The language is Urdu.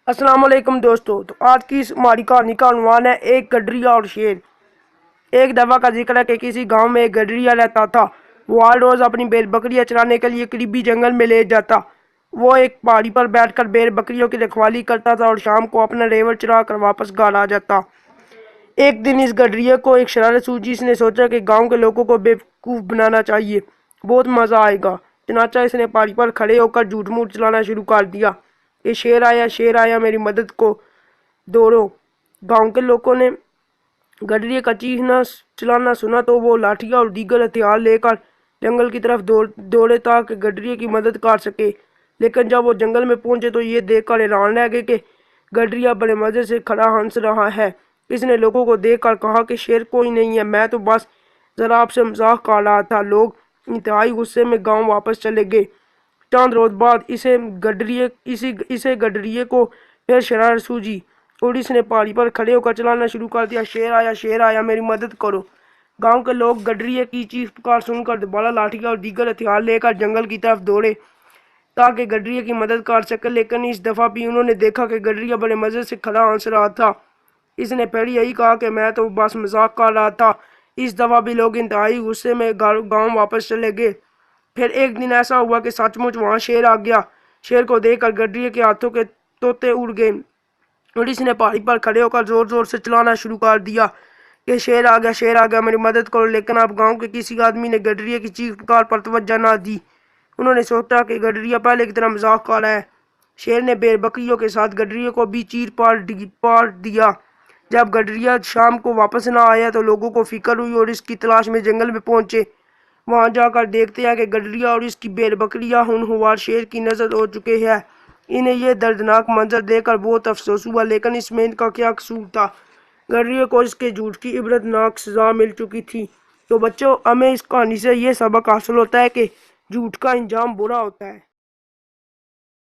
السلام علیکم دوستو، تو آج کی ہماری کہانی کا عنوان ہے ایک گڈریا اور شیر۔ ایک دفعہ کا ذکر ہے کہ کسی گاؤں میں ایک گڈریا رہتا تھا۔ وہ ہر روز اپنی بیل بکریاں چرانے کے لیے قریبی جنگل میں لے جاتا۔ وہ ایک پہاڑی پر بیٹھ کر بیل بکریوں کی رکھوالی کرتا تھا اور شام کو اپنا ریوڑ چرا کر واپس گھر آ جاتا۔ ایک دن اس گڈریے کو ایک شرارت سوچی۔ اس نے سوچا کہ گاؤں کے لوگوں کو بیوقوف بنانا چاہیے، بہت مزہ آئے گا۔ چنانچہ اس نے پہاڑی پر کھڑے ہو کر جھوٹ موٹ چلانا شروع کر دیا کہ شیر آیا میری مدد کو دوڑو۔ گاؤں کے لوگوں نے گڈریے کا چیخنا چلانا سنا تو وہ لاٹھیاں اور دیگر ہتھیار لے کر جنگل کی طرف دوڑے تاکہ گڈریے کی مدد کر سکے۔ لیکن جب وہ جنگل میں پہنچے تو یہ دیکھ کر حیران رہ گئے کہ گڈریا بڑے مزے سے کھڑا ہنس رہا ہے۔ اس نے لوگوں کو دیکھ کر کہا کہ شیر کوئی نہیں ہے، میں تو بس ذرا آپ سے مذاق کر رہا تھا۔ لوگ انتہائی غصے میں گاؤں واپس چلے گئے۔ چند روز بعد اسے گڈریے کو پھر شرارت سوجی اور اس نے پہاڑی پر کھڑے ہو کر چلانا شروع کر دیا، شیر آیا میری مدد کرو۔ گاؤں کے لوگ گڈریے کی چیخ پکار سن کر دوبارہ لاٹھیاں اور دیگر ہتھیار لے کر جنگل کی طرف دوڑے تاکہ گڈریے کی مدد کر سکے۔ لیکن اس دفعہ بھی انہوں نے دیکھا کہ گڈریا بڑے مزے سے کھڑا ہنس رہا تھا۔ اس نے پھر یہی کہا کہ میں تو بس مذاق کر رہا تھا۔ اس دفعہ بھی لوگ انتہائی غصے میں گاؤں واپس چلے گئے۔ پھر ایک دن ایسا ہوا کہ سچ مچ وہاں شیر آ گیا۔ شیر کو دیکھ کر گڈریے کے ہاتھوں کے طوطے اڑ گئے اور اس نے پہاڑی پر کھڑے ہو کر زور زور سے چلانا شروع کر دیا کہ شیر آ گیا میری مدد کرو۔ لیکن اب گاؤں کے کسی آدمی نے گڈریے کی چیخ پکار پر توجہ نہ دی۔ انہوں نے سوچا کہ گڈریا پہلے کی طرح مذاق کر رہا ہے۔ شیر نے بیل بکریوں کے ساتھ گڈریے کو بھی چیر پار دیا۔ جب گڈریا شام کو واپس نہ آیا تو لوگوں کو فکر ہوئی اور اس کی تلاش میں جنگل میں پہنچے۔ وہاں جا کر دیکھتے ہیں کہ گڈریا اور اس کی بیل بکریاں ہونہار شیر کی نظر ہو چکے ہیں۔ انہیں یہ دردناک منظر دیکھ کر بہت افسوس ہوا، لیکن اس میں ان کا کیا قصور تھا؟ گڈریے کو اس کے جھوٹ کی عبرتناک سزا مل چکی تھی۔ تو بچوں، ہمیں اس کہانی سے یہ سبق حاصل ہوتا ہے کہ جھوٹ کا انجام برا ہوتا ہے۔